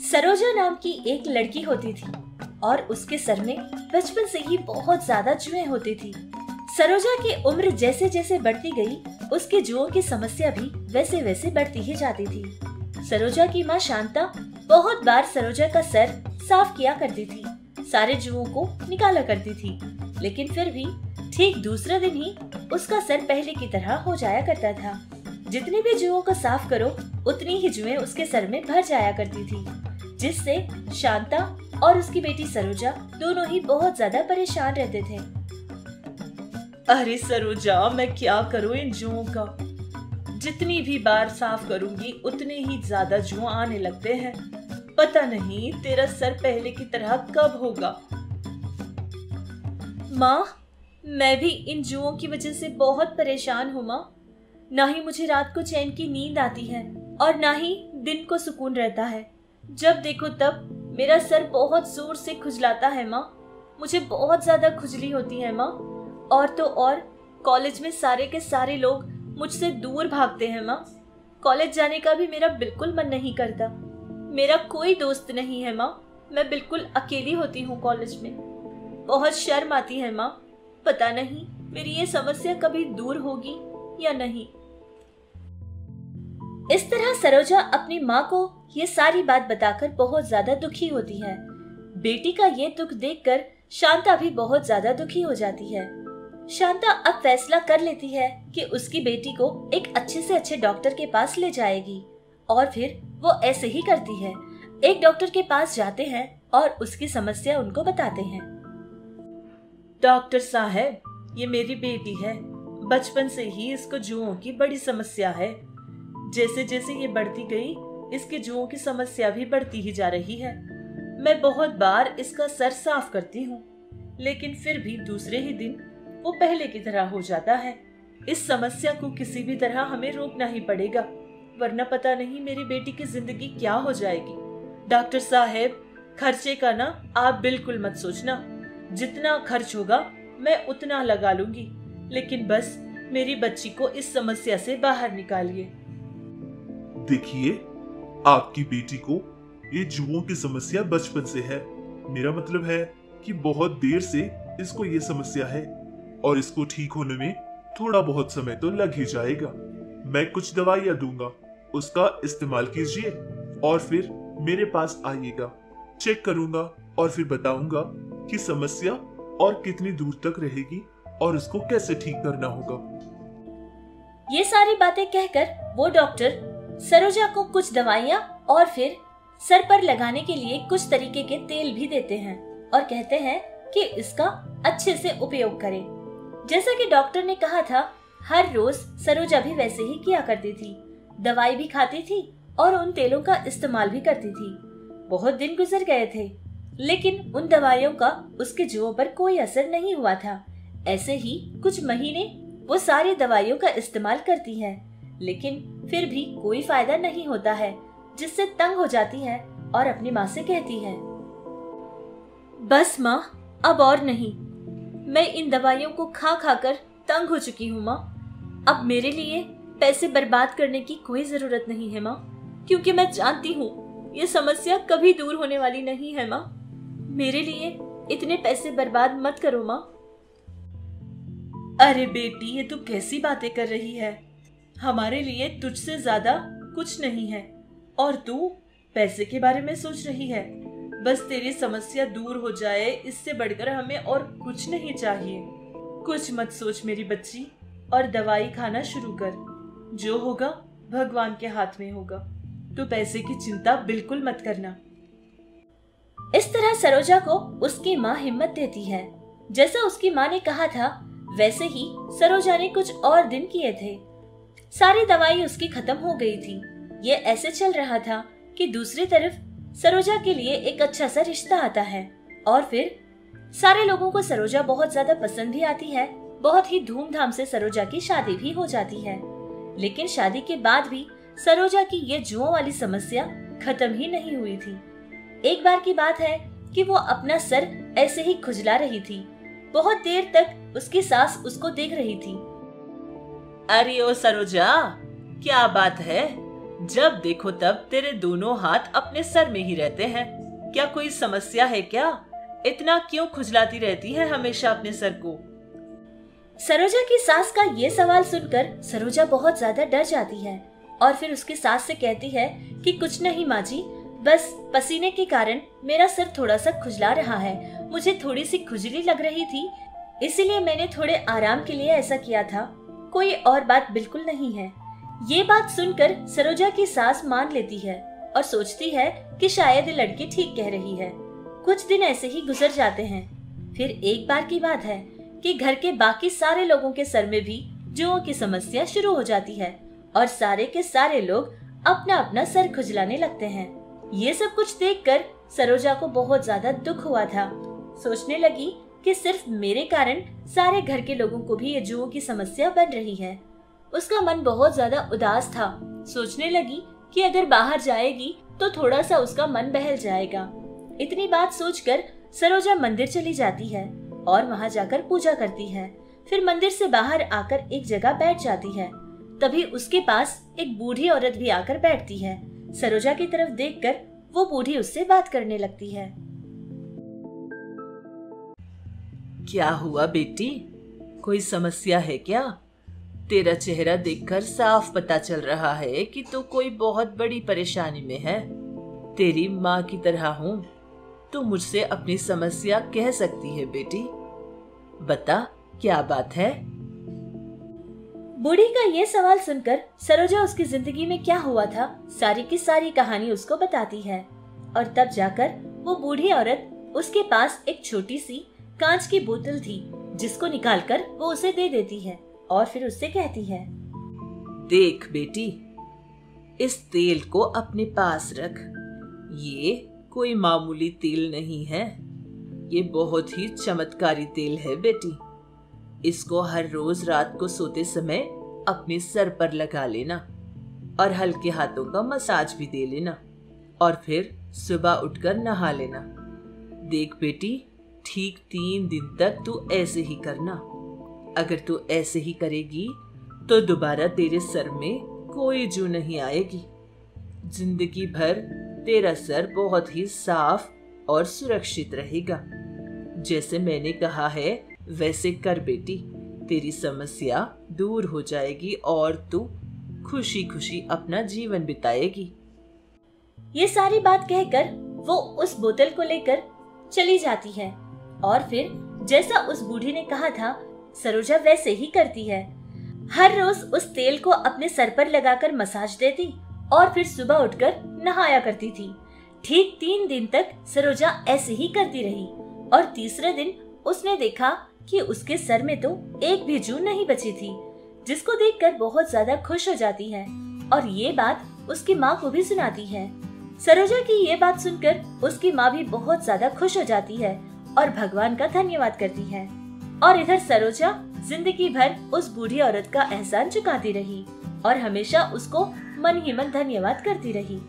सरोजा नाम की एक लड़की होती थी और उसके सर में बचपन से ही बहुत ज्यादा जुएं होती थी। सरोजा की उम्र जैसे जैसे बढ़ती गई, उसके जुओं की समस्या भी वैसे वैसे बढ़ती ही जाती थी। सरोजा की माँ शांता बहुत बार सरोजा का सर साफ किया करती थी, सारे जुओं को निकाला करती थी, लेकिन फिर भी ठीक दूसरे दिन ही उसका सर पहले की तरह हो जाया करता था। जितने भी जुओं को साफ करो, उतनी ही जुएं उसके सर में भर जाया करती थी, जिससे शांता और उसकी बेटी सरोजा दोनों ही बहुत ज्यादा परेशान रहते थे। अरे सरोजा, मैं क्या करूं इन जुओं का? जितनी भी बार साफ करूंगी उतने ही ज्यादा जुए आने लगते हैं। पता नहीं तेरा सर पहले की तरह कब होगा। माँ, मैं भी इन जुओं की वजह से बहुत परेशान हूँ माँ। ना ही मुझे रात को चैन की नींद आती है और ना ही दिन को सुकून रहता है। जब देखो तब मेरा सर बहुत जोर से खुजलाता है माँ। मुझे बहुत ज्यादा खुजली होती है माँ। और तो और कॉलेज में सारे के सारे लोग मुझसे दूर भागते हैं माँ। कॉलेज जाने का भी मेरा बिल्कुल मन नहीं करता। मेरा कोई दोस्त नहीं है माँ। मैं बिल्कुल अकेली होती हूँ कॉलेज में। बहुत शर्म आती है माँ। पता नहीं मेरी ये समस्या कभी दूर होगी या नहीं। इस तरह सरोजा अपनी माँ को ये सारी बात बताकर बहुत ज्यादा दुखी होती है। बेटी का ये दुख देखकर शांता भी बहुत ज्यादा दुखी हो जाती है। शांता अब फैसला कर लेती है कि उसकी बेटी को एक अच्छे से अच्छे डॉक्टर के पास ले जाएगी, और फिर वो ऐसे ही करती है। एक डॉक्टर के पास जाते हैं और उसकी समस्या उनको बताते हैं। डॉक्टर साहब, ये मेरी बेटी है। बचपन से ही इसको जुओं की बड़ी समस्या है। जैसे जैसे ये बढ़ती गई, इसके जुओं की समस्या भी बढ़ती ही जा रही है। मैं बहुत बार इसका सर साफ करती हूँ, लेकिन फिर भी दूसरे ही दिन वो पहले की तरह हो जाता है। इस समस्या को किसी भी तरह हमें रोकना ही पड़ेगा, वरना पता नहीं मेरी बेटी की जिंदगी क्या हो जाएगी। डॉक्टर साहब, खर्चे का ना आप बिल्कुल मत सोचना। जितना खर्च होगा मैं उतना लगा लूंगी, लेकिन बस मेरी बच्ची को इस समस्या से बाहर निकालिए। देखिए, आपकी बेटी को ये जुओं की समस्या बचपन से है। मेरा मतलब है कि बहुत देर से इसको ये समस्या है और इसको ठीक होने में थोड़ा बहुत समय तो लग ही जाएगा। मैं कुछ दवाइयाँ दूंगा, उसका इस्तेमाल कीजिए और फिर मेरे पास आइएगा। चेक करूंगा और फिर बताऊंगा कि समस्या और कितनी दूर तक रहेगी और इसको कैसे ठीक करना होगा। ये सारी बातें कहकर वो डॉक्टर सरोजा को कुछ दवाइयाँ और फिर सर पर लगाने के लिए कुछ तरीके के तेल भी देते हैं और कहते हैं कि इसका अच्छे से उपयोग करें। जैसा कि डॉक्टर ने कहा था, हर रोज सरोजा भी वैसे ही किया करती थी। दवाई भी खाती थी और उन तेलों का इस्तेमाल भी करती थी। बहुत दिन गुजर गए थे, लेकिन उन दवाइयों का उसके जुओं पर कोई असर नहीं हुआ था। ऐसे ही कुछ महीने वो सारी दवाइयों का इस्तेमाल करती है, लेकिन फिर भी कोई फायदा नहीं होता है, जिससे तंग हो जाती है और अपनी माँ से कहती है, बस माँ, अब और नहीं। मैं इन दवाइयों को खा खा कर तंग हो चुकी हूँ माँ। अब मेरे लिए पैसे बर्बाद करने की कोई जरूरत नहीं है माँ, क्योंकि मैं जानती हूँ ये समस्या कभी दूर होने वाली नहीं है माँ। मेरे लिए इतने पैसे बर्बाद मत करो माँ। अरे बेटी, ये तू कैसी बातें कर रही है? हमारे लिए तुझसे ज्यादा कुछ नहीं है और तू पैसे के बारे में सोच रही है। बस तेरी समस्या दूर हो जाए, इससे बढ़कर हमें और कुछ नहीं चाहिए। कुछ मत सोच मेरी बच्ची और दवाई खाना शुरू कर। जो होगा भगवान के हाथ में होगा। तू पैसे की चिंता बिल्कुल मत करना। इस तरह सरोजा को उसकी माँ हिम्मत देती है। जैसा उसकी माँ ने कहा था, वैसे ही सरोजा ने कुछ और दिन किए थे। सारी दवाई उसकी खत्म हो गई थी। ये ऐसे चल रहा था कि दूसरी तरफ सरोजा के लिए एक अच्छा सा रिश्ता आता है और फिर सारे लोगों को सरोजा बहुत ज्यादा पसंद भी आती है। बहुत ही धूमधाम से सरोजा की शादी भी हो जाती है, लेकिन शादी के बाद भी सरोजा की ये जुओं वाली समस्या खत्म ही नहीं हुई थी। एक बार की बात है कि वो अपना सर ऐसे ही खुजला रही थी। बहुत देर तक उसकी सास उसको देख रही थी। अरे ओ सरोजा, क्या बात है? जब देखो तब तेरे दोनों हाथ अपने सर में ही रहते हैं। क्या कोई समस्या है क्या? इतना क्यों खुजलाती रहती है हमेशा अपने सर को? सरोजा की सास का ये सवाल सुनकर सरोजा बहुत ज्यादा डर जाती है और फिर उसकी सास से कहती है कि कुछ नहीं माँ जी, बस पसीने के कारण मेरा सर थोड़ा सा खुजला रहा है। मुझे थोड़ी सी खुजली लग रही थी, इसीलिए मैंने थोड़े आराम के लिए ऐसा किया था। कोई और बात बिल्कुल नहीं है। ये बात सुनकर सरोजा की सास मान लेती है और सोचती है कि शायद ये लड़की ठीक कह रही है। कुछ दिन ऐसे ही गुजर जाते हैं। फिर एक बार की बात है कि घर के बाकी सारे लोगों के सर में भी जुओं की समस्या शुरू हो जाती है और सारे के सारे लोग अपना अपना सर खुजलाने लगते हैं। ये सब कुछ देखकर सरोजा को बहुत ज्यादा दुख हुआ था। सोचने लगी कि सिर्फ मेरे कारण सारे घर के लोगों को भी ये जुओं की समस्या बन रही है। उसका मन बहुत ज्यादा उदास था। सोचने लगी कि अगर बाहर जाएगी तो थोड़ा सा उसका मन बहल जाएगा। इतनी बात सोचकर सरोजा मंदिर चली जाती है और वहाँ जाकर पूजा करती है। फिर मंदिर से बाहर आकर एक जगह बैठ जाती है। तभी उसके पास एक बूढ़ी औरत भी आकर बैठती है। सरोजा की तरफ देखकर वो बूढ़ी उससे बात करने लगती है। क्या हुआ बेटी? कोई समस्या है क्या? तेरा चेहरा देखकर साफ पता चल रहा है कि तू कोई बहुत बड़ी परेशानी में है। तेरी माँ की तरह हूँ, तू मुझसे अपनी समस्या कह सकती है बेटी। बता, क्या बात है? बूढ़ी का ये सवाल सुनकर सरोजा उसकी जिंदगी में क्या हुआ था सारी की सारी कहानी उसको बताती है। और तब जाकर वो बूढ़ी औरत उसके पास एक छोटी सी कांच की बोतल थी जिसको निकालकर वो उसे दे देती है और फिर उससे कहती है, देख बेटी, इस तेल को अपने पास रख। ये कोई मामूली तेल नहीं है, ये बहुत ही चमत्कारी तेल है बेटी। इसको हर रोज रात को सोते समय अपने सर पर लगा लेना और हल्के हाथों का मसाज भी दे लेना और फिर सुबह उठकर नहा लेना। देख बेटी, ठीक 3 दिन तक तू ऐसे ही करना। अगर तू ऐसे ही करेगी तो दोबारा तेरे सर में कोई जू नहीं आएगी। जिंदगी भर तेरा सर बहुत ही साफ और सुरक्षित रहेगा। जैसे मैंने कहा है वैसे कर बेटी, तेरी समस्या दूर हो जाएगी और तू खुशी खुशी अपना जीवन बिताएगी। ये सारी बात कहकर वो उस बोतल को लेकर चली जाती है और फिर जैसा उस बूढ़ी ने कहा था सरोजा वैसे ही करती है। हर रोज उस तेल को अपने सर पर लगाकर मसाज देती और फिर सुबह उठकर नहाया करती थी। ठीक 3 दिन तक सरोजा ऐसे ही करती रही और तीसरे दिन उसने देखा कि उसके सर में तो एक भी जून नहीं बची थी, जिसको देखकर बहुत ज्यादा खुश हो जाती है और ये बात उसकी माँ को भी सुनाती है। सरोजा की ये बात सुनकर उसकी माँ भी बहुत ज्यादा खुश हो जाती है और भगवान का धन्यवाद करती है। और इधर सरोजा जिंदगी भर उस बूढ़ी औरत का एहसान चुकाती रही और हमेशा उसको मन ही मन धन्यवाद करती रही।